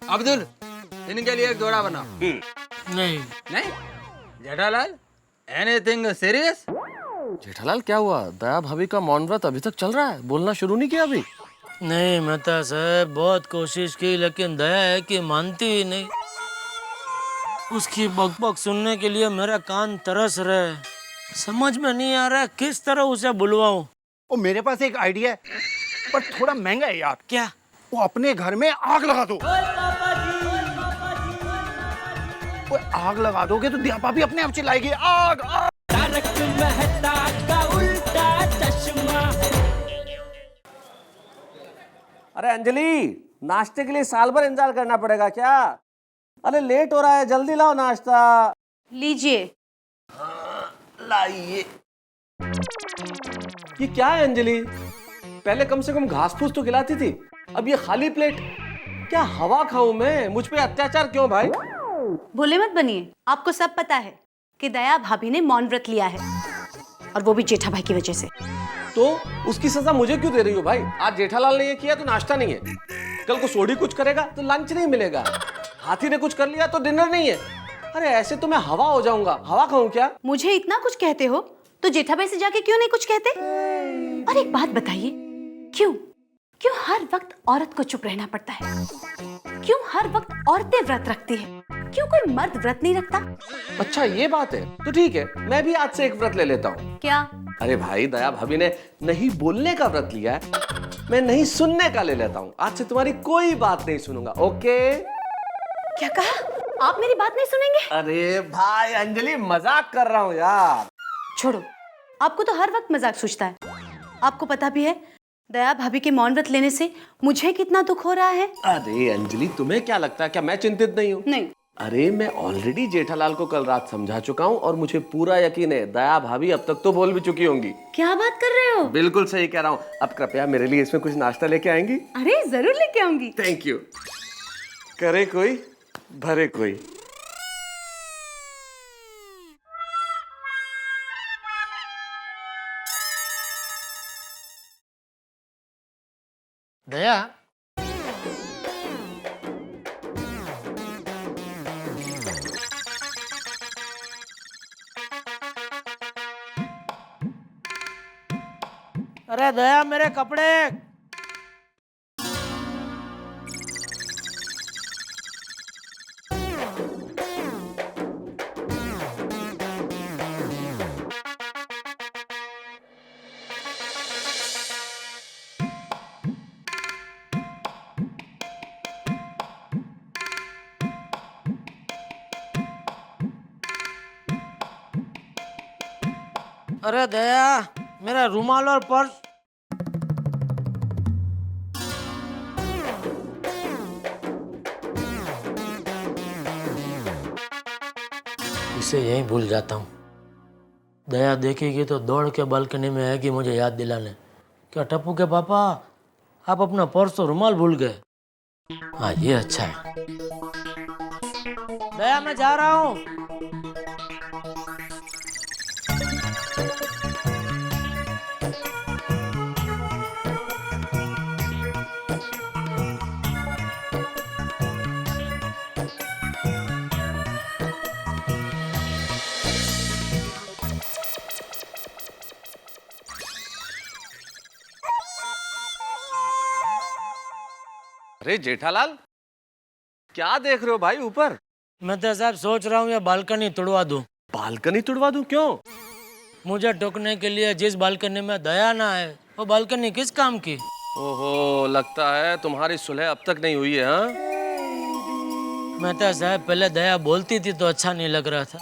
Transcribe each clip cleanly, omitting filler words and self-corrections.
अब्दुल, इनके लिए एक जोड़ा बना। नहीं। नहीं? Jethalal, anything serious? जेठालाल क्या हुआ? दया भाभी का मौन व्रत अभी तक चल रहा है? बोलना शुरू नहीं किया अभी? नहीं मेहता साहब, बहुत कोशिश की लेकिन दया है कि मानती ही नहीं। उसकी बकबक सुनने के लिए मेरा कान तरस रहे। समझ में नहीं आ रहा है किस तरह उसे बुलवाऊं। ओ मेरे पास एक आइडिया है, पर थोड़ा महंगा है यार। क्या? वो अपने घर में आग लगा दो। वो आग लगा दोगे तो दया भाभी अपने आप चिल्लाएगी, आग आग। अरे अंजलि, नाश्ते के लिए साल भर इंतजार करना पड़ेगा क्या? अरे लेट हो रहा है, जल्दी लाओ नाश्ता। लीजिए। लाइए। ये क्या है अंजलि? पहले कम से कम घास फूस तो खिलाती थी, अब ये खाली प्लेट। क्या हवा खाऊं मैं? मुझ पे अत्याचार क्यों भाई? भोले मत बनिए, आपको सब पता है कि दया भाभी ने मौन व्रत लिया है, और वो भी जेठा भाई की वजह से। तो उसकी सजा मुझे क्यों दे रही हो भाई? आज जेठालाल ने ये किया तो नाश्ता नहीं है, कल को सोडी कुछ करेगा तो लंच नहीं मिलेगा, हाथी ने कुछ कर लिया तो डिनर नहीं है। अरे ऐसे तो मैं हवा हो जाऊंगा। हवा खाऊं क्या? मुझे इतना कुछ कहते हो तो जेठा भाई से जाके क्यों नहीं कुछ कहते? और एक बात बताइए, क्यों क्यों हर वक्त औरत को चुप रहना पड़ता है? क्यों हर वक्त औरतें व्रत रखती है? क्यों कोई मर्द व्रत नहीं रखता? अच्छा ये बात है, तो ठीक है, मैं भी आज से एक व्रत ले लेता हूँ। क्या? अरे भाई, दया भाभी ने नहीं बोलने का व्रत लिया है, मैं नहीं सुनने का ले लेता हूँ। आज से तुम्हारी कोई बात नहीं सुनूंगा, ओके? क्या कहा? आप मेरी बात नहीं सुनेंगे? अरे भाई अंजलि, मजाक कर रहा हूँ यार। छोड़ो, आपको तो हर वक्त मजाक सूझता है। आपको पता भी है दया भाभी के मौन व्रत लेने से मुझे कितना दुख हो रहा है। अरे अंजलि, तुम्हें क्या लगता है क्या मैं चिंतित नहीं हूँ? नहीं। अरे मैं ऑलरेडी जेठालाल को कल रात समझा चुका हूँ और मुझे पूरा यकीन है दया भाभी अब तक तो बोल भी चुकी होंगी। क्या बात कर रहे हो? बिल्कुल सही कह रहा हूँ। अब कृपया मेरे लिए इसमें कुछ नाश्ता लेके आएंगी? अरे जरूर लेके आऊंगी। Thank you. करे कोई भरे कोई। दया, अरे दया मेरे कपड़े। अरे दया, मेरा रुमाल और पर्स। इसे यहीं भूल जाता हूँ। दया देखेगी तो दौड़ के बालकनी में आएगी मुझे याद दिलाने। क्या टप्पू के पापा, आप अपना पर्स और रुमाल भूल गए? हाँ ये अच्छा है। दया मैं जा रहा हूँ। अरे जेठालाल, क्या देख रहे हो भाई ऊपर? मैं तो साहब सोच रहा हूँ ये बालकनी तुड़वा दूं। बालकनी तुड़वा दूं? क्यों? मुझे टोकने के लिए जिस बालकनी में दया ना है वो बालकनी किस काम की? ओहो, लगता है तुम्हारी सुलह अब तक नहीं हुई है। हाँ? मेहता साहब, पहले दया बोलती थी तो अच्छा नहीं लग रहा था,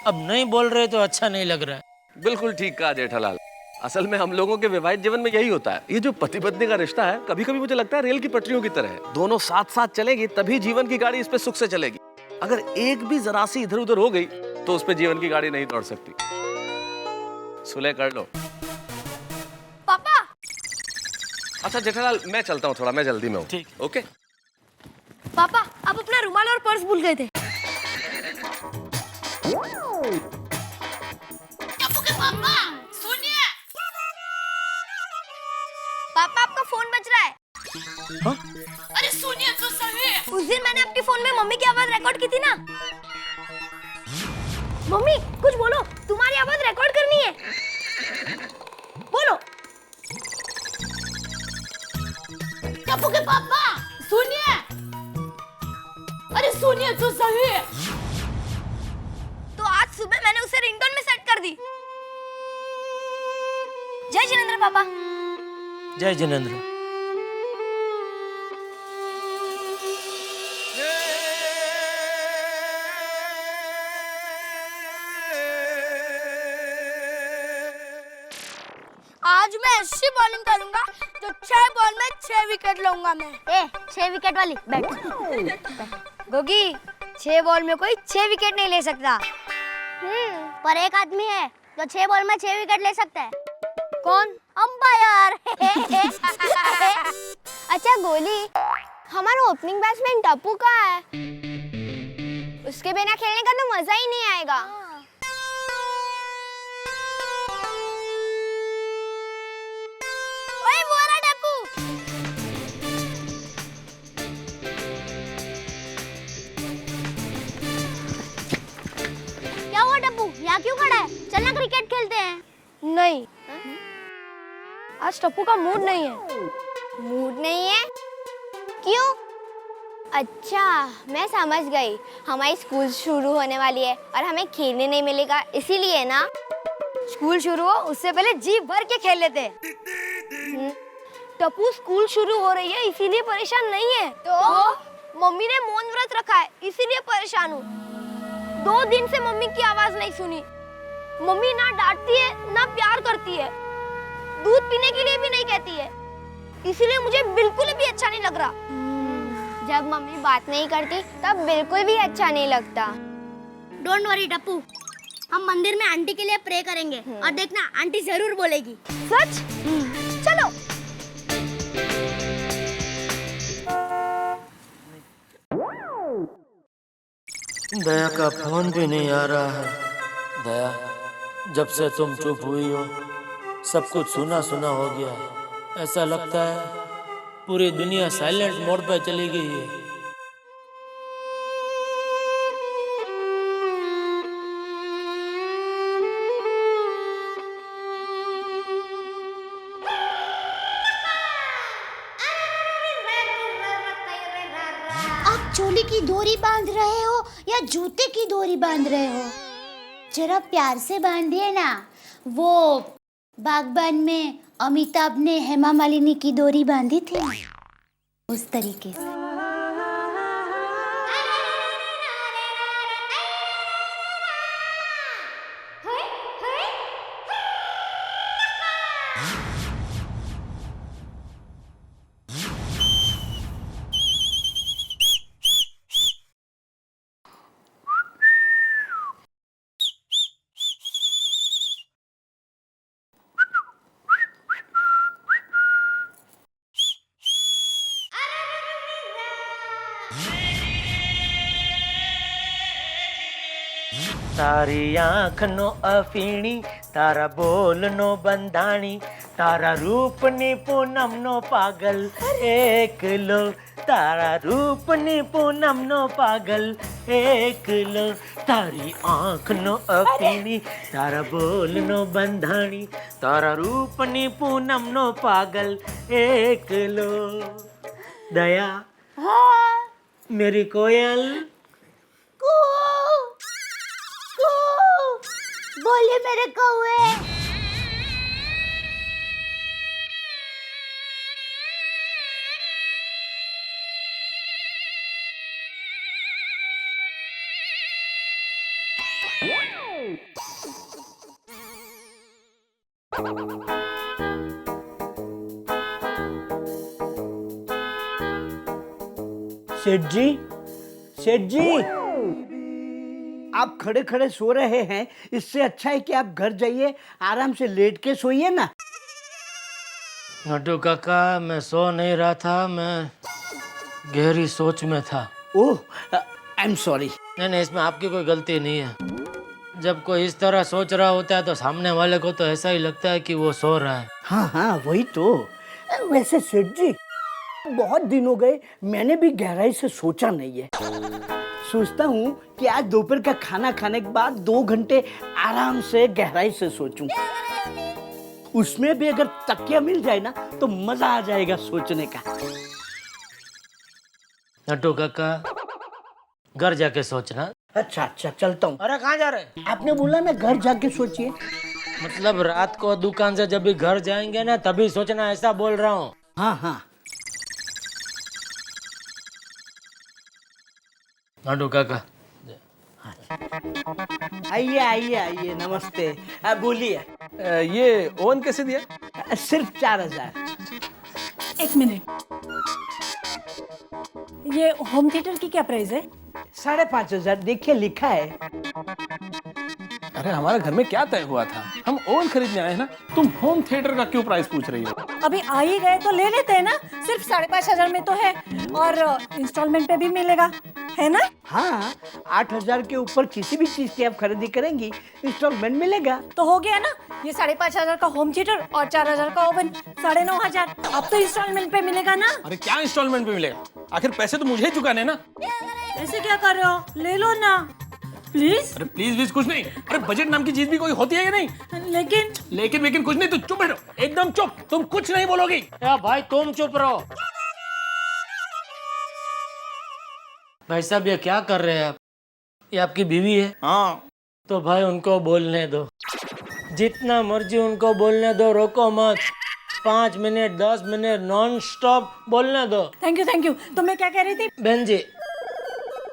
अब नहीं बोल रहे तो अच्छा नहीं लग रहा है। बिल्कुल ठीक कहा जेठालाल। असल में हम लोगों के वैवाहिक जीवन में यही होता है। ये जो पति पत्नी का रिश्ता है, कभी कभी मुझे लगता है रेल की पटरियों की तरह है। दोनों साथ साथ चलेगी तभी जीवन की गाड़ी इस पे सुख से चलेगी। अगर एक भी जरा सी इधर उधर हो गई तो उस पे जीवन की गाड़ी नहीं दौड़ सकती। सुलह कर लो। पापा। अच्छा जेठालाल, मैं चलता हूँ, थोड़ा मैं जल्दी में हूँ। ठीक। ओके। पापा, आप अपना रुमाल और पर्स भूल गए थे। पापा सुनिए। पापा आपका फोन बज रहा है। हाँ? अरे सुनिए तो सही। उस दिन मैंने अपने फोन में मम्मी की आवाज रिकॉर्ड की थी ना। मम्मी कुछ बोलो, तुम्हारी आवाज रिकॉर्ड करनी है, बोलो। टप्पू के पापा सुनिए, अरे सुनिए तो सही। तो आज सुबह मैंने उसे रिंगटोन में सेट कर दी। जय जिनेंद्र पापा। जय जिनेंद्र। आज मैं ऐसी बॉलिंग करूंगा तो 6 बॉल में 6 विकेट लूंगा मैं। 6 विकेट वाली बैट। गोगी 6 बॉल में कोई 6 विकेट नहीं ले सकता। पर एक आदमी है जो 6 बॉल में 6 विकेट ले सकता है। कौन? अंपायर। अच्छा गोली, हमारा ओपनिंग बैट्समैन टप्पू कहाँ है? उसके बिना खेलने का तो मजा ही नहीं आएगा। ओए वो रहा टप्पू। क्या हुआ टप्पू, यहाँ क्यों खड़ा है? चलना क्रिकेट खेलते हैं। नहीं, आज टप्पू का मूड नहीं है। मूड नहीं है? क्यों? अच्छा मैं समझ गई, हमारी स्कूल शुरू होने वाली है और हमें खेलने नहीं मिलेगा इसीलिए ना। स्कूल शुरू हो उससे पहले जी भर के खेल लेते। टप्पू स्कूल शुरू हो रही है इसीलिए परेशान नहीं है। तो मम्मी ने मौन व्रत रखा है इसीलिए परेशान हूँ। 2 दिन से मम्मी की आवाज नहीं सुनी। मम्मी ना डांटती है ना प्यार करती है, दूध पीने के लिए भी नहीं कहती है, इसीलिए मुझे बिल्कुल भी अच्छा नहीं लग रहा। जब मम्मी बात नहीं करती तब बिल्कुल भी अच्छा नहीं लगता। डोंट वरी टप्पू, हम मंदिर में आंटी के लिए प्रे करेंगे और देखना आंटी जरूर बोलेगी। सच? चलो। दया का फोन भी नहीं आ रहा है। दया, जब से तुम चुप हुई हो सब कुछ सुना सुना हो गया है। ऐसा लगता है पूरी दुनिया साइलेंट मोड पे चली गई है। आप चोली की डोरी बांध रहे हो या जूते की डोरी बांध रहे हो? जरा प्यार से बांधिए ना। वो बागबान में अमिताभ ने हेमा मालिनी की डोरी बांधी थी ना, उस तरीके से। તારી આંખનો અફીણી, તારા બોલનો બંધાણી, તારા રૂપની પૂનમનો પાગલ એકલો, તારા રૂપની પૂનમનો પાગલ એકલો, તારી આંખનો અફીણી, તારા બોલનો બંધાણી, તારા રૂપની પૂનમનો પાગલ એકલો. દયા, मेरी कोयल. बोले मेरे कौवे। सेठ जी, सेठ जी, आप खड़े खड़े सो रहे हैं, इससे अच्छा है कि आप घर जाइए, आराम से लेट के सोइए ना। नटू काका, मैं सो नहीं रहा था, मैं गहरी सोच में था। ओह, आई एम सॉरी। नहीं, इसमें आपकी कोई गलती नहीं है। जब कोई इस तरह सोच रहा होता है तो सामने वाले को तो ऐसा ही लगता है कि वो सो रहा है। हाँ हाँ, वही तो। वैसे सेठ जी, बहुत दिन हो गए, मैंने भी गहराई से सोचा नहीं है। सोचता हूँ कि आज दोपहर का खाना खाने के बाद 2 घंटे आराम से गहराई से सोचूं। उसमें भी अगर तकिया मिल जाए ना तो मजा आ जाएगा सोचने का। नटू काका, घर जाके सोचना। अच्छा चलता हूँ। अरे कहाँ जा रहे? आपने बोला ना घर जाके सोचिए। मतलब रात को दुकान से जब भी घर जाएंगे ना तभी सोचना, ऐसा बोल रहा हूँ। हाँ। नटू काका, आइए नमस्ते। बोलिए। ये ओवन कैसे दिया? सिर्फ 4000। एक मिनट, ये होम थिएटर की क्या प्राइस है? 5500। देखिए लिखा है। अरे हमारे घर में क्या तय हुआ था, हम ओवन खरीदने आए हैं ना, तुम होम थिएटर का क्यों प्राइस पूछ रही हो? अभी आ ही गए तो ले लेते हैं ना, सिर्फ 5500 में तो है और इंस्टॉलमेंट पे भी मिलेगा, है ना? हाँ, 8000 के ऊपर किसी भी चीज की आप खरीदी करेंगी इंस्टॉलमेंट मिलेगा। तो हो गया ना, ये 5500 का होम थिएटर और 4000 का ओवन, 9500। अब तो इंस्टॉलमेंट पे मिलेगा ना? अरे क्या इंस्टॉलमेंट पे मिलेगा, आखिर पैसे तो मुझे ही चुकाने ना। ऐसे क्या कर रहे हो, ले लो ना प्लीज। अरे प्लीज कुछ नहीं, अरे बजट नाम की चीज भी कोई होती है या नहीं? लेकिन कुछ नहीं, तो चुप बैठो, एकदम चुप, तुम कुछ नहीं बोलोगी। या भाई तुम चुप रहो। भाई साहब ये क्या कर रहे हैं आप? ये आपकी बीवी है? हाँ। तो भाई उनको बोलने दो, जितना मर्जी उनको बोलने दो, रोको मत। 5 मिनट 10 मिनट नॉन स्टॉप बोलने दो। Thank you. तो मैं क्या कह रही थी? बहन जी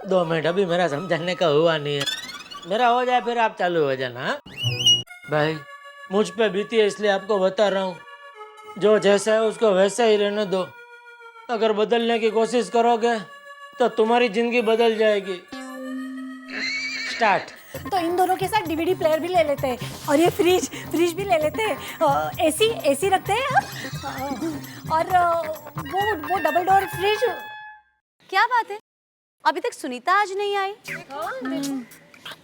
2 मिनट, अभी मेरा समझाने का हुआ नहीं है, मेरा हो जाए फिर आप चालू हो जाना। हाँ? भाई मुझ पे बीती है इसलिए आपको बता रहा हूँ, जो जैसा है उसको वैसा ही रहने दो। अगर बदलने की कोशिश करोगे तो तुम्हारी जिंदगी बदल जाएगी। स्टार्ट। तो इन दोनों के साथ डीवीडी प्लेयर भी ले लेते हैं और ये फ्रिज भी ले लेते हैं। एसी रखते हैं हम। और वो डबल डोर फ्रिज। क्या बात है, अभी तक सुनीता आज नहीं आई?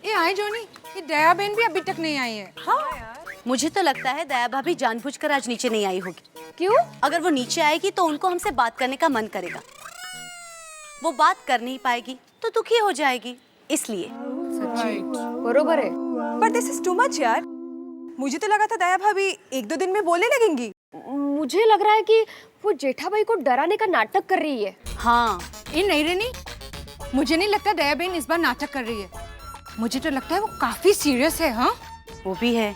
ये आई जोनी, ये दया बहन भी अभी तक नहीं आई है। हाँ मुझे तो लगता है दया भाभी जानबूझकर आज नीचे नहीं आई होगी। क्यों? अगर वो नीचे आएगी तो उनको हमसे बात करने का मन करेगा, वो बात कर नहीं पाएगी तो दुखी हो जाएगी, इसलिए। बरोबर है, पर दिस इज टू मच यार। मुझे तो लगा था दया भाभी 1-2 दिन में बोलने लगेंगी। मुझे लग रहा है कि वो जेठाबाई को डराने का नाटक कर रही है। हाँ ये नहीं रेनी, मुझे नहीं लगता दया बहन इस बार नाटक कर रही है, मुझे तो लगता है वो काफी सीरियस है। हाँ वो भी है।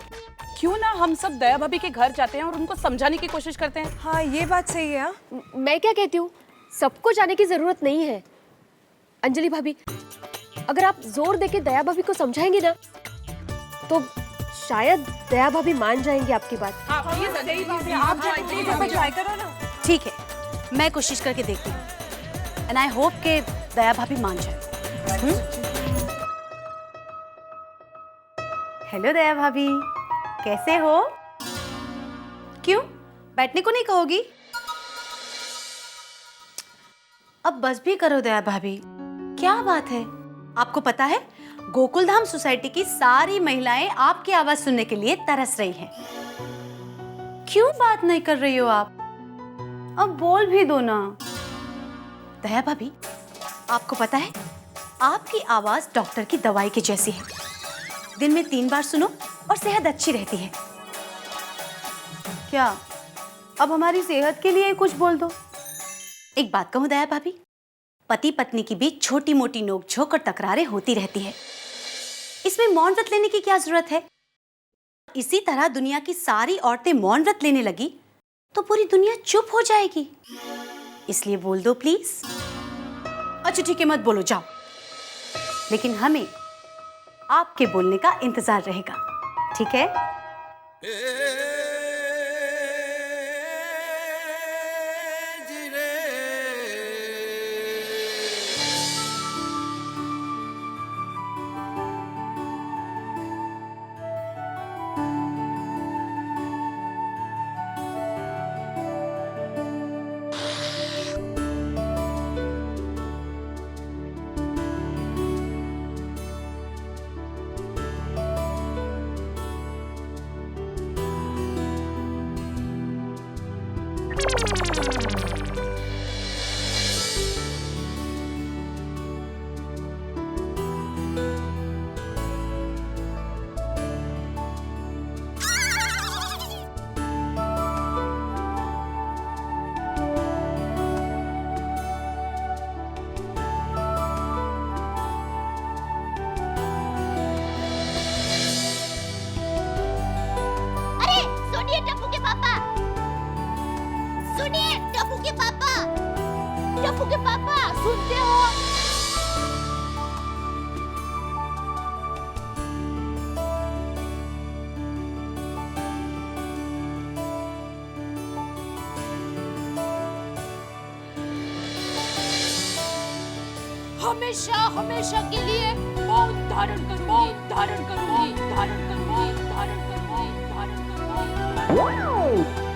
क्यों ना हम सब दया भाभी के घर जाते हैं और उनको समझाने की कोशिश करते हैं। हाँ ये बात सही है। हाँ? मैं क्या कहती हूँ, सबको जाने की जरूरत नहीं है। अंजलि भाभी, अगर आप जोर देके दया भाभी को समझाएंगे ना तो शायद दया भाभी मान जाएंगी आपकी बात। आप ट्राई करो ना। ठीक है, मैं कोशिश करके देखती हूँ एंड आई होप के दया भाभी मान जाए। हेलो दया भाभी, कैसे हो? क्यों बैठने को नहीं कहोगी? अब बस भी करो दया भाभी, क्या बात है? आपको पता है गोकुलधाम सोसाइटी की सारी महिलाएं आपकी आवाज सुनने के लिए तरस रही हैं। क्यों बात नहीं कर रही हो आप? अब बोल भी दो ना। दया भाभी, आपको पता है आपकी आवाज डॉक्टर की दवाई की जैसी है, दिन में 3 बार सुनो और सेहत अच्छी रहती है। क्या अब हमारी सेहत के लिए कुछ बोल दो। एक बात कहूं दया भाभी, पति पत्नी के बीच छोटी मोटी नोकझोंक और तकरारें होती रहती है, इसमें मौन व्रत लेने की क्या जरूरत है? इसी तरह दुनिया की सारी औरतें मौन व्रत लेने लगी तो पूरी दुनिया चुप हो जाएगी, इसलिए बोल दो प्लीज। अच्छा ठीक है, मत बोलो, जाओ, लेकिन हमें आपके बोलने का इंतजार रहेगा, ठीक है? हमेशा हमेशा के लिए मौन धारण करूंगी, मौन धारण करूंगी, धारण करूंगी, धारण करूंगी, धारण करूंगी।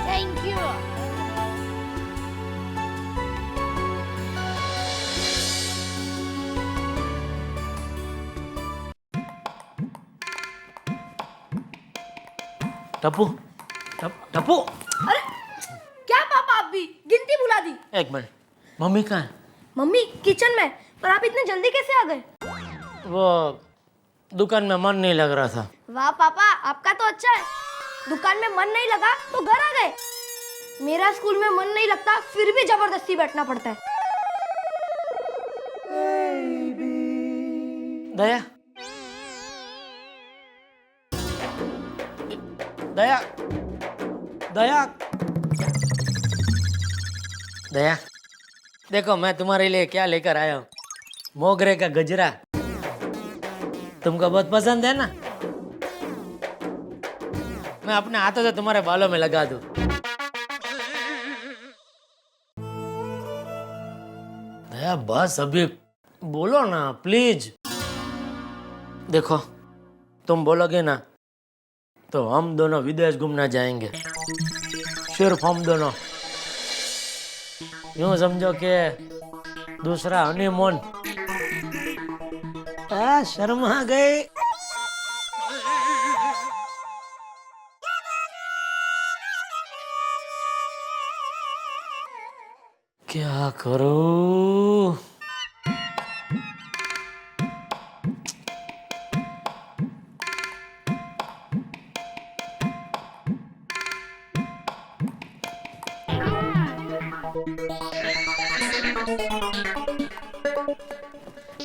Thank you. टप्पू टप्पू अरे क्या पापा, आप भी गिनती भुला दी। एक मिनट, मम्मी कहाँ है? मम्मी किचन में, पर आप इतने जल्दी कैसे आ गए? वो दुकान में मन नहीं लग रहा था। वाह पापा, आपका तो अच्छा है, दुकान में मन नहीं लगा तो घर आ गए। मेरा स्कूल में मन नहीं लगता, फिर भी जबरदस्ती बैठना पड़ता है। दया दया दया दया, देखो मैं तुम्हारे लिए क्या लेकर आया हूँ। मोगरे का गजरा, तुमको बहुत पसंद है ना? मैं अपने हाथों से तुम्हारे बालों में लगा दूं। दया बस अभी बोलो ना प्लीज। देखो तुम बोलोगे ना तो हम दोनों विदेश घूमना जाएंगे, सिर्फ हम दोनों। यूं समझो कि दूसरा हनीमून। शर्मा गए। क्या करूं?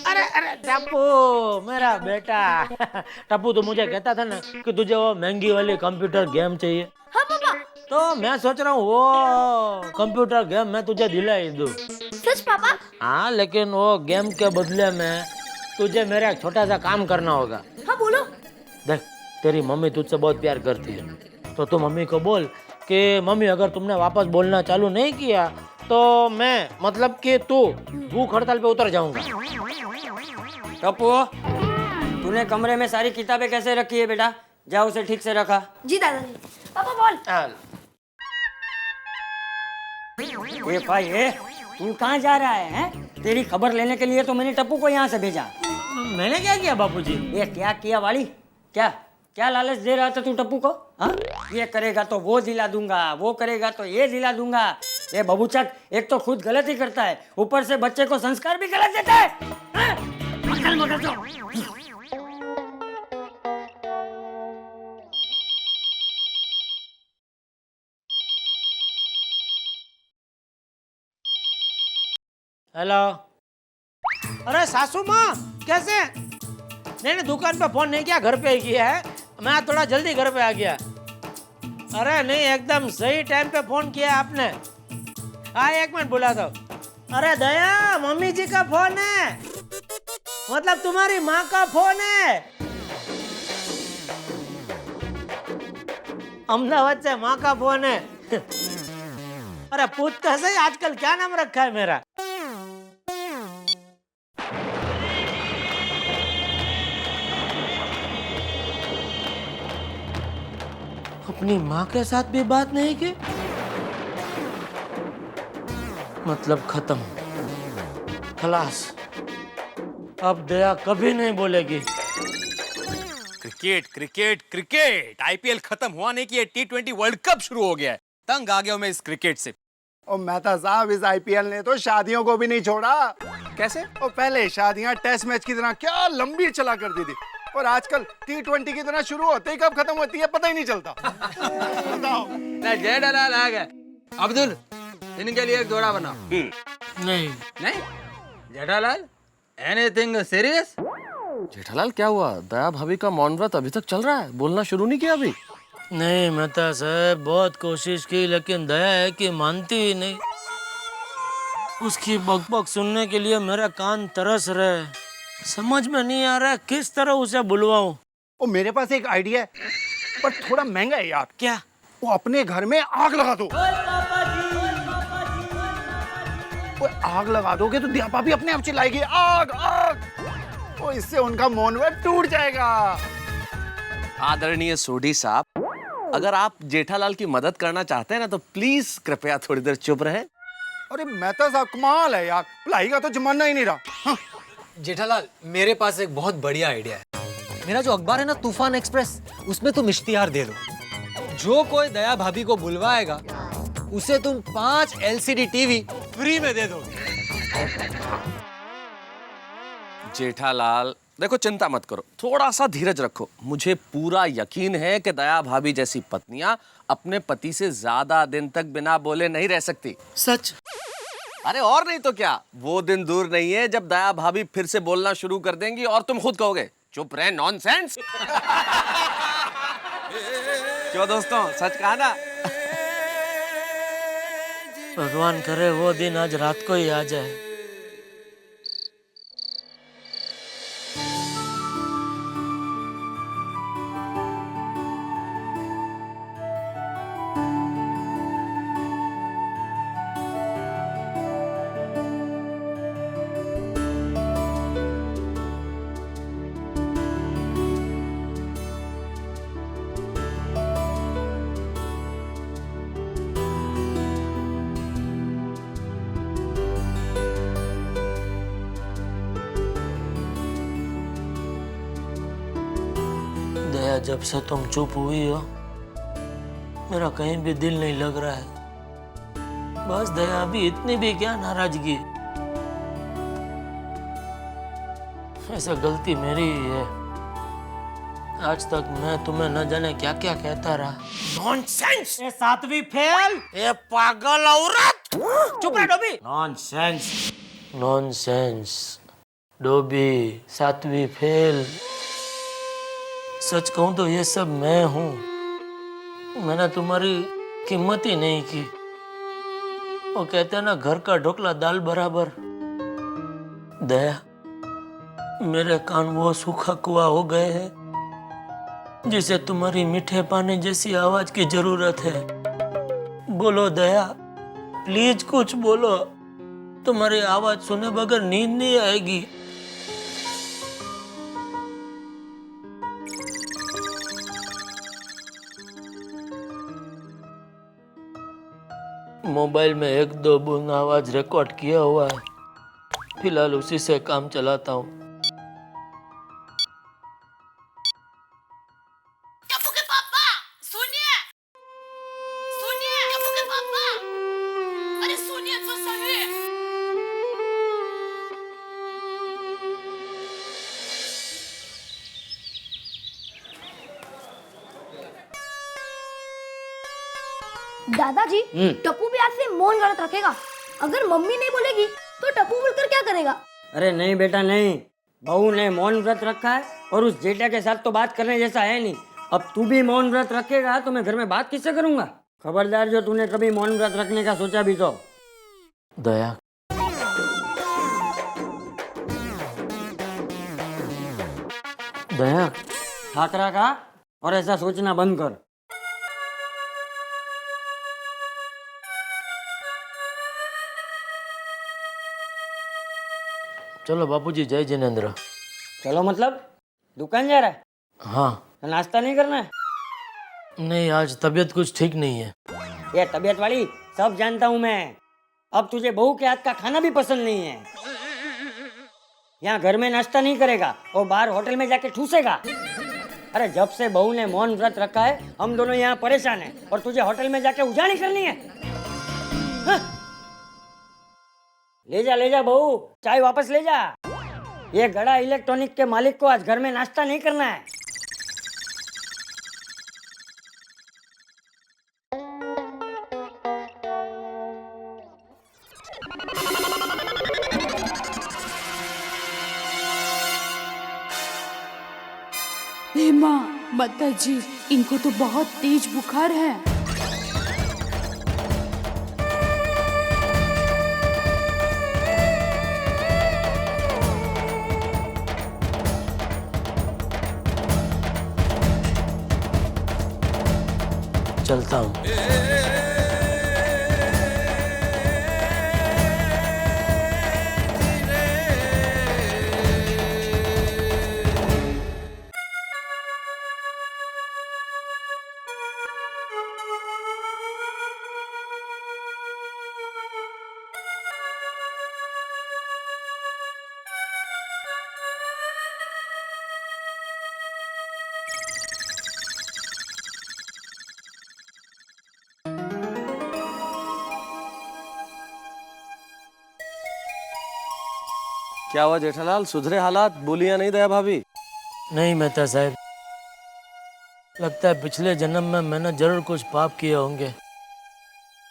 अरे अरे टप्पू मेरा बेटा। टप्पू तो मुझे कहता था ना कि तुझे वो महंगी वाली कंप्यूटर गेम चाहिए। हाँ पापा। तो मैं सोच रहा हूँ वो कंप्यूटर गेम मैं तुझे दिला ही दूं। सच पापा? हाँ, लेकिन वो गेम के बदले में तुझे मेरा एक छोटा सा काम करना होगा। हाँ बोलो। देख, तेरी मम्मी तुझसे बहुत प्यार करती है, तो तू मम्मी को बोल कि मम्मी अगर तुमने वापस बोलना चालू नहीं किया तो मैं मतलब कि तू भूख हड़ताल पे उतर जाऊंगा। टप्पू, तूने कमरे में सारी किताबें कैसे रखी है बेटा? जा उसे ठीक से रखा। जी दादाजी। पापा बोल। ये भाई है, तू कहाँ जा रहा है, हैं? तेरी खबर लेने के लिए तो मैंने टप्पू को यहाँ से भेजा। मैंने क्या किया बापूजी? ये क्या किया वाली? क्या क्या लालच दे रहा था तू टप्पू को? हाँ, ये करेगा तो वो दिला दूंगा, वो करेगा तो ये दिला दूंगा। ये बबूचक एक तो खुद गलत ही करता है, ऊपर से बच्चे को संस्कार भी गलत देता है। हाँ? मगल मगल तो। हेलो। अरे सासू माँ कैसे? नहीं दुकान पे फोन नहीं किया, घर पे ही किया है। मैं थोड़ा जल्दी घर पे आ गया। अरे नहीं, एकदम सही टाइम पे फोन किया आपने। हाँ, एक मिनट बुला दो। अरे दया, मम्मी जी का फोन है, मतलब तुम्हारी माँ का फोन है। अहमदाबाद से माँ का फोन है। अरे पूछता सही आजकल क्या नाम रखा है मेरा? अपनी माँ के साथ भी बात नहीं की, मतलब खत्म, खलास। अब दया कभी नहीं बोलेगी। क्रिकेट क्रिकेट क्रिकेट, आईपीएल खत्म हुआ नहीं कि ये T20 वर्ल्ड कप शुरू हो गया है। तंग आ गया हूं मैं इस क्रिकेट से। और मेहता साहब, इस आईपीएल ने तो शादियों को भी नहीं छोड़ा। कैसे? और पहले शादियां टेस्ट मैच की तरह क्या लंबी चला करती थी, और आजकल T20 की तरह शुरू होते ही कब खत्म होती है पता ही नहीं चलता। बताओ। नहीं जेठालाल आ गए। अब्दुल, इनके लिए एक जोड़ा बनाओ। नहीं नहीं, जेठालाल एनीथिंग सीरियस? जेठालाल क्या हुआ? दया भाभी का मौन व्रत अभी तक चल रहा है? बोलना शुरू नहीं किया अभी? नहीं मेहता साहब, बहुत कोशिश की लेकिन दया है कि मानती ही नहीं। उसकी बकबक सुनने के लिए मेरा कान तरस रहे। समझ में नहीं आ रहा किस तरह उसे बुलवाऊं। ओ मेरे पास एक आइडिया है, पर थोड़ा महंगा है यार। क्या? वो अपने घर में आग लगा दो। वो आग लगा दोगे तो दया भाभी अपने आप चिल्लाएगी, आग आग। तो इससे उनका मौन व्रत टूट जाएगा। आदरणीय सोढ़ी साहब, अगर आप जेठालाल की मदद करना चाहते हैं ना तो प्लीज कृपया थोड़ी देर चुप रहे। अरे मेहता साहब कमाल है यार, भलाई का तो जमाना ही नहीं रहा। हाँ। जेठालाल मेरे पास एक बहुत बढ़िया आइडिया है। मेरा जो अखबार है ना तूफान एक्सप्रेस, उसमें तुम इश्तिहार दे दो। जो कोई दया भाभी को बुलवाएगा उसे तुम 5 LCD टीवी फ्री में दे दोगे। जेठालाल देखो, चिंता मत करो, थोड़ा सा धीरज रखो। मुझे पूरा यकीन है कि दया भाभी जैसी पत्नियां अपने पति से ज्यादा दिन तक बिना बोले नहीं रह सकती। सच? अरे और नहीं तो क्या, वो दिन दूर नहीं है जब दया भाभी फिर से बोलना शुरू कर देंगी और तुम खुद कहोगे चुप रहे नॉनसेंस। क्यों दोस्तों, सच कहा ना? भगवान करे वो दिन आज रात को ही आ जाए। दया, जब से तुम चुप हुई हो मेरा कहीं भी दिल नहीं लग रहा है। बस दया, अभी इतनी भी क्या नाराजगी? ऐसा गलती मेरी ही है। आज तक मैं तुम्हें न जाने क्या क्या कहता रहा। नॉनसेंस! ये 7वीं फेल! ये पागल औरत! चुप रह डोबी! नॉनसेंस! नॉनसेंस, डोबी, 7वीं फेल। सच कहूं तो ये सब मैं हूं। मैंने तुम्हारी कीमत ही नहीं की। वो कहते हैं ना, घर का ढोकला दाल बराबर। दया, मेरे कान वो सूखा कुआं हो गए हैं जिसे तुम्हारी मीठे पानी जैसी आवाज की जरूरत है। बोलो दया, प्लीज कुछ बोलो। तुम्हारी आवाज सुने बगैर नींद नहीं आएगी। मोबाइल में 1-2 बूंद आवाज रिकॉर्ड किया हुआ है, फिलहाल उसी से काम चलाता हूँ। टप्पू के पापा सुनिए, सुनिए टप्पू के पापा, अरे सुनिए तो सही। दादाजी, टप्पू भी आज से मौन व्रत रखेगा। अगर मम्मी नहीं बोलेगी तो टप्पू बोलकर क्या करेगा? अरे नहीं बेटा नहीं, बहू ने मौन व्रत रखा है और उस जेठा के साथ तो बात करने जैसा है नहीं। अब तू भी मौन व्रत रखेगा तो मैं घर में बात किससे करूंगा? खबरदार जो तूने कभी मौन व्रत रखने का सोचा भी तो। दया, दया, ठाकरा का और ऐसा सोचना बंद कर। चलो बापूजी, जय जिनेंद्र। चलो मतलब दुकान जा रहा है? हाँ। नाश्ता नहीं करना है? नहीं, आज तबीयत कुछ ठीक नहीं है। ये तबीयत वाली सब जानता हूँ मैं। अब तुझे बहू के हाथ का खाना भी पसंद नहीं है। यहाँ घर में नाश्ता नहीं करेगा और बाहर होटल में जाके ठूसेगा। अरे जब से बहू ने मौन व्रत रखा है हम दोनों यहाँ परेशान हैं और तुझे होटल में जाके उजाड़ी करनी है। हाँ? ले जा बहू, चाय वापस ले जा। ये गड़ा इलेक्ट्रॉनिक के मालिक को आज घर में नाश्ता नहीं करना है। हे माँ माता जी, इनको तो बहुत तेज बुखार है। चलता हूँ। क्या हुआ जेठालाल, सुधरे हालात? बोली या नहीं दया भाभी? नहीं मेहता साहब, लगता है पिछले जन्म में मैंने जरूर कुछ पाप किए होंगे,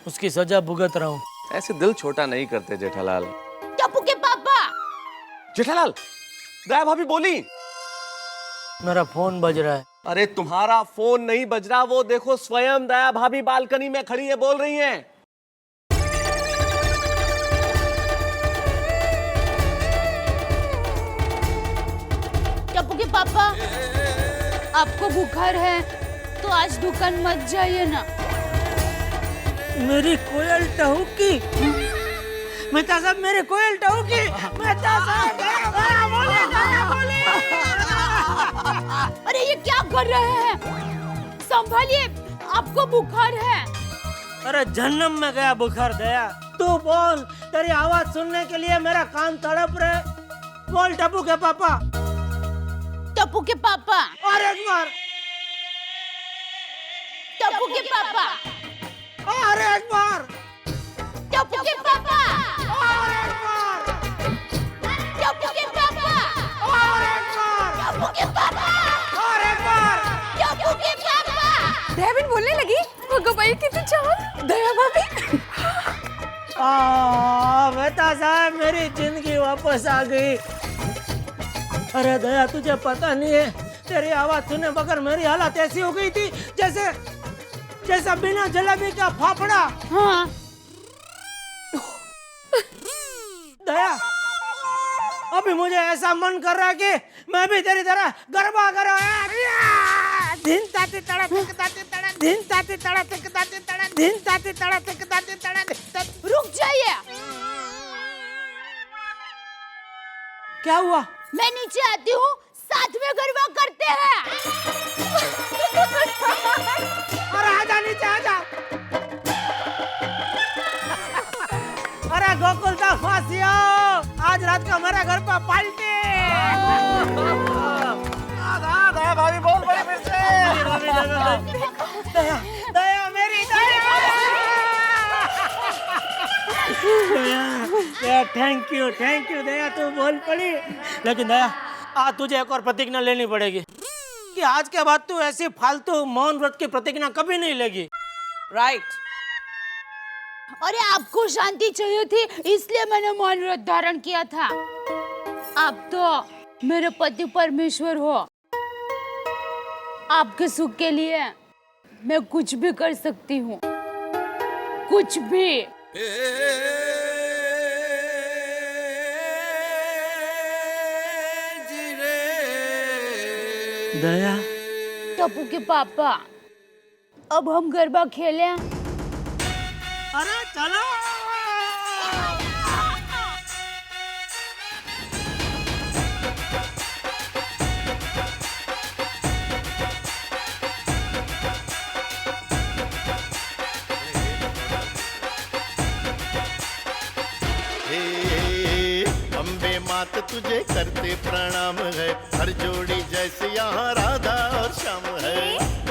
उसकी सजा भुगत रहा हूँ। ऐसे दिल छोटा नहीं करते जेठालाल। टप्पू के पापा। जेठालाल, दया भाभी बोली। मेरा फोन बज रहा है। अरे तुम्हारा फोन नहीं बज रहा, वो देखो स्वयं दया भाभी बालकनी में खड़ी है, बोल रही हैं। टप्पू के पापा, आपको बुखार है तो आज दुकान मत जाइए ना। मेरी कोयल टहूकी, मेहता साहब मेरी कोयल टहूकी, मेहता साहब बोले। अरे ये क्या कर रहे हैं? संभालिए, आपको बुखार है। अरे जन्म में गया बुखार दया। तू बोल, तेरी आवाज सुनने के लिए मेरा कान तड़प रहे। बोल टप्पू के पापा। टप्पू के पापा। और एक बार। टप्पू के पापा। और एक बार। टप्पू के पापा। और एक बार। टप्पू के पापा। और एक बार। टप्पू के पापा। और एक बार। टप्पू के पापा। दयाबेन बोलने लगी, वो गवाई कितनी चाहत दया भाभी। मेहता साहब मेरी जिंदगी वापस आ गई। अरे दया तुझे पता नहीं है, तेरी आवाज सुने बगैर मेरी हालत ऐसी हो गई थी जैसा बिना जलेबी का फाफड़ा। हाँ। दया, अभी मुझे ऐसा मन कर रहा है कि मैं भी तेरी तरह गरबा करो। दिन ताती तड़ा तिक ताती तड़ा, दिन ताती तड़ा तिक ताती तड़ा, दिन ताती तड़ा तिक ताती तड़ा। रुक जाइए। क्या हुआ? मैं नीचे आती हूँ, साथ में गरबा करते हैं। अरे आजा नीचे आजा। अरे गोकुल दा फासियो, आज रात का मेरा घर पर पार्टी। दया भाभी बोल बड़ी फिर से। दया, दया मेरी दया। दया थैंक यू दया, तू बोल पड़ी। लेकिन दया, आज तुझे एक और प्रतिज्ञा लेनी पड़ेगी कि आज के बाद तू ऐसी फालतू मौन व्रत की प्रतिज्ञा कभी नहीं लेगी। राइट? अरे आपको शांति चाहिए थी, इसलिए मैंने मौन व्रत धारण किया था। आप तो मेरे पति परमेश्वर हो। आपके सुख के लिए मैं कुछ भी कर सकती हूँ, कुछ भी। दया। टप्पू के पापा, अब हम गरबा खेलें? अरे चलो। अम्बे मात तुझे करते प्रणाम है, हर जोड़ी जैसे यहाँ राधा और श्याम है।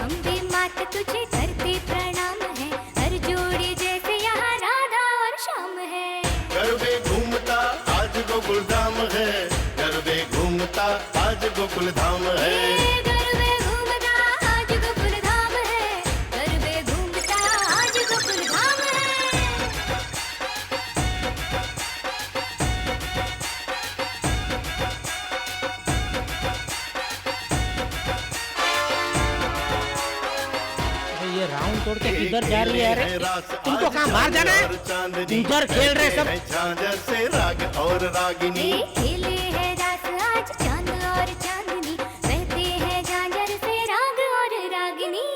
अम्बे मात तुझे करते प्रणाम है, हर जोड़ी जैसे यहाँ राधा और श्याम है। गरबे घूमता आज गोकुल धाम है, गरबे घूमता आज गोकुल धाम है। गरबे घूमता आज गोकुल धाम है, गरबे घूमता आज गोकुल धाम है। छोड़ के किधर जा रही है? अरे तुमको कहाँ बाहर जाना है? उधर खेल रहे सब। झांझर से राग और रागिनी खेले है रास आज चांद और चांदनी, बहते हैं झांझर से राग और रागिनी।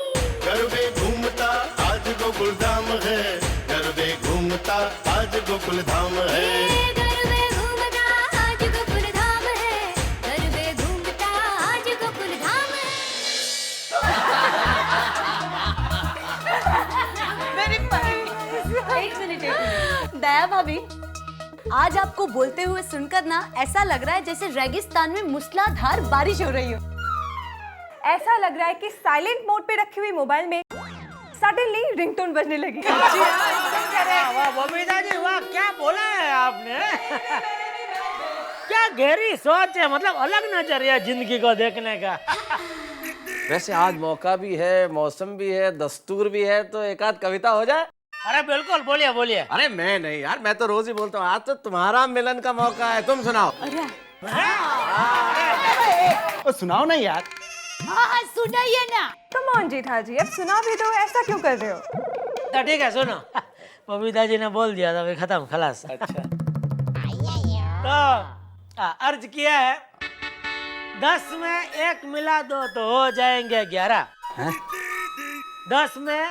गरबे घूमता आज गोकुल धाम है, गरबे घूमता आज गोकुल धाम है। गरबे घूमता आज गोकुल धाम है, गरबे घूमता आज गोकुल धाम है। एक मिनट दया भाभी, आज आपको बोलते हुए सुनकर ना ऐसा लग रहा है जैसे रेगिस्तान में मूसलाधार बारिश हो रही हो। ऐसा लग रहा है कि साइलेंट मोड पे रखी हुई मोबाइल में सडनली रिंगटोन बजने लगी। वाह बबीता जी वाह, क्या बोला है आपने। क्या गहरी सोच है, मतलब अलग नजरिया जिंदगी को देखने का। वैसे आज मौका भी है, मौसम भी है, दस्तूर भी है, तो एक आध कविता हो जाए। अरे बिल्कुल, बोलिए बोलिए। अरे मैं नहीं यार, मैं तो रोज ही बोलता हूँ, आज तो तुम्हारा मिलन का मौका है, तुम सुनाओ। सुनाओ ना यार। हाँ सुनाइए ना। कम ऑन जेठा जी, अब सुना भी दो, ऐसा क्यों कर रहे हो? तो ठीक है सुनो, बबीता जी ने बोल दिया था, खत्म खलास। अच्छा तो अर्ज किया है, 10 में 1 मिला दो तो हो जाएंगे 11। 10 में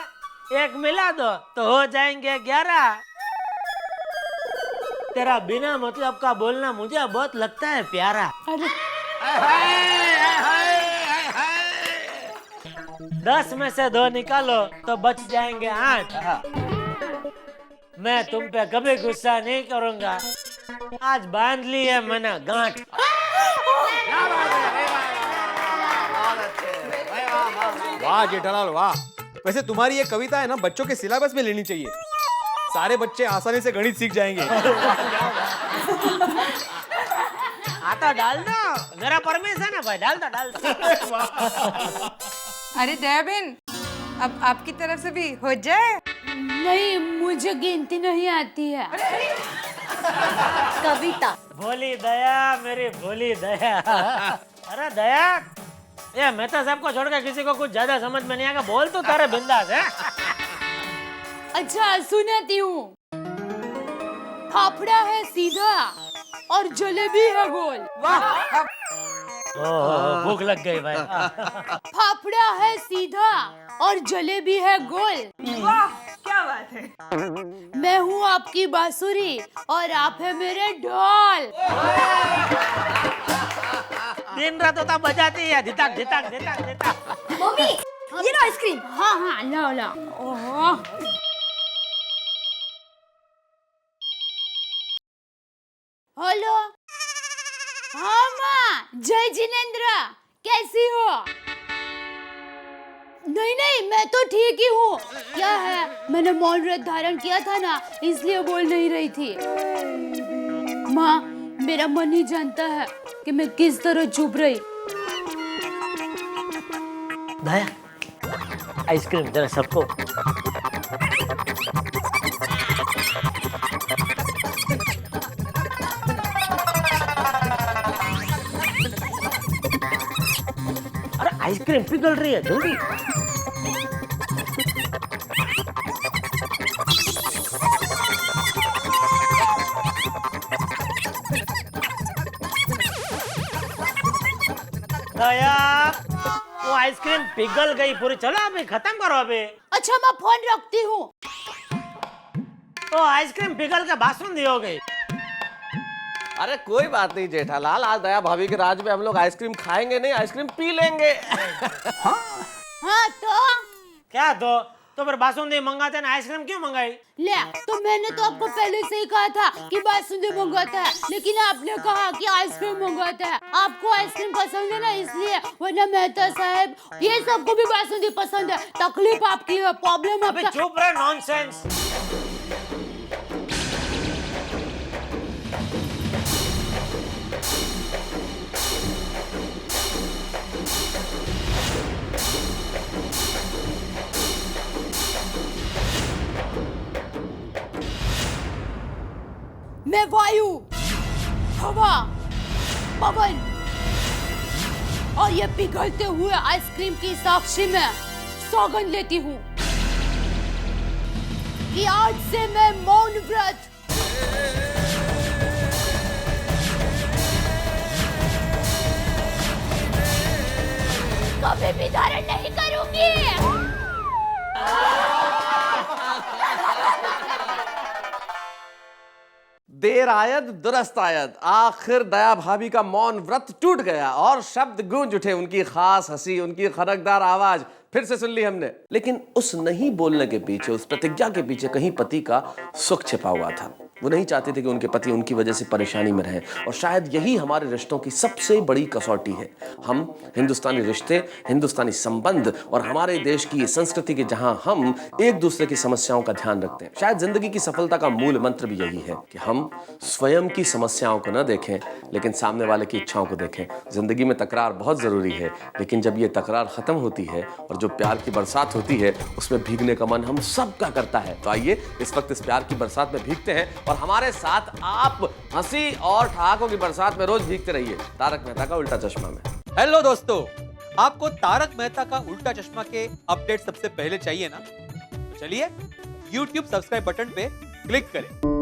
1 मिला दो तो हो जाएंगे 11। तेरा बिना मतलब का बोलना मुझे बहुत लगता है प्यारा। 10 में से 2 निकालो तो बच जाएंगे 8। मैं तुम पे कभी गुस्सा नहीं करूंगा, आज बांध ली है मैंने गांठ। वाह जेठालाल वाह। वैसे तुम्हारी ये कविता है ना, बच्चों के सिलेबस में लेनी चाहिए, सारे बच्चे आसानी से गणित सीख जाएंगे। आता डाल दो, मेरा परमिशन है भाई, डाल दो। अरे दया बहन, अब आपकी तरफ से भी हो जाए। नहीं, मुझे गिनती नहीं आती है। कविता। भोली दया, मेरी भोली दया। अरे दया, ये मेहता साहब को छोड़ के किसी को कुछ ज्यादा समझ में नहीं आएगा, बोल तो तारे बिंदास है। अच्छा सुनाती हूँ। फाफड़ा है सीधा और जलेबी है गोल। भूख लग गई भाई। फाफड़ा है सीधा और जलेबी है गोल। वाह क्या बात है। मैं हूँ आपकी बांसुरी और आप है मेरे ढोल। दिन रात होता बजाती है, धिताक धिताक धिताक धिताक। मम्मी ये लो आइसक्रीम। हाँ हाँ लाओ लाओ। ओहो। हेलो। हाँ माँ, जय जिनेंद्र, कैसी हो? नहीं नहीं, मैं तो ठीक ही हूँ। क्या है, मैंने मौन व्रत धारण किया था ना, इसलिए बोल नहीं रही थी। माँ, मेरा मन ही जानता है कि मैं किस तरह चुप रही। दया, आइसक्रीम जरा सबको। अरे आइसक्रीम पिघल रही है, जल्दी। दया, वो आइसक्रीम पिघल गई पूरी, चलो अभी खत्म करो अभी। अच्छा मैं फोन रखती हूँ। तो आइसक्रीम पिघल के बासुंदी हो गई। अरे कोई बात नहीं जेठालाल, आज दया भाभी के राज में हम लोग आइसक्रीम खाएंगे नहीं, आइसक्रीम पी लेंगे। हाँ तो क्या तो फिर बासुंदी मंगाते ना, आइसक्रीम क्यों मंगाई? ले, तो मैंने तो आपको पहले से ही कहा था कि बासुंदी मंगवाता है, लेकिन आपने कहा कि आइसक्रीम मंगवाता है। आपको आइसक्रीम पसंद है ना, इसलिए, वरना मेहता साहब ये सबको भी बासुंदी पसंद है। तकलीफ आपकी है, प्रॉब्लम आपका। चुप रहे, नॉनसेंस। मैं वायु, हवा, पवन और ये पिघलते हुए आइसक्रीम की साक्षी में सौगंध लेती हूँ कि आज से मैं मौन व्रत कभी भी धारण नहीं करूंगी। देर आयद दुरुस्त आयद, आखिर दया भाभी का मौन व्रत टूट गया और शब्द गूंज उठे। उनकी खास हंसी, उनकी खनकदार आवाज फिर से सुन ली हमने। लेकिन उस नहीं बोलने के पीछे, उस प्रतिज्ञा के पीछे कहीं पति का सुख छिपा हुआ था। वो नहीं चाहते थे कि उनके पति उनकी वजह से परेशानी में रहें, और शायद यही हमारे रिश्तों की सबसे बड़ी कसौटी है। हम हिंदुस्तानी रिश्ते, हिंदुस्तानी संबंध और हमारे देश की संस्कृति के जहां हम एक दूसरे की समस्याओं का ध्यान रखते हैं। शायद जिंदगी की सफलता का मूल मंत्र भी यही है कि हम स्वयं की समस्याओं को न देखें, लेकिन सामने वाले की इच्छाओं को देखें। जिंदगी में तकरार बहुत जरूरी है, लेकिन जब ये तकरार खत्म होती है और जो प्यार की बरसात होती है, उसमें भीगने का मन हम सबका करता है। तो आइए इस वक्त इस प्यार की बरसात में भीगते हैं, और हमारे साथ आप हंसी और ठहाकों की बरसात में रोज भीगते रहिए तारक मेहता का उल्टा चश्मा में। हेलो दोस्तों, आपको तारक मेहता का उल्टा चश्मा के अपडेट सबसे पहले चाहिए ना? चलिए YouTube सब्सक्राइब बटन पे क्लिक करें।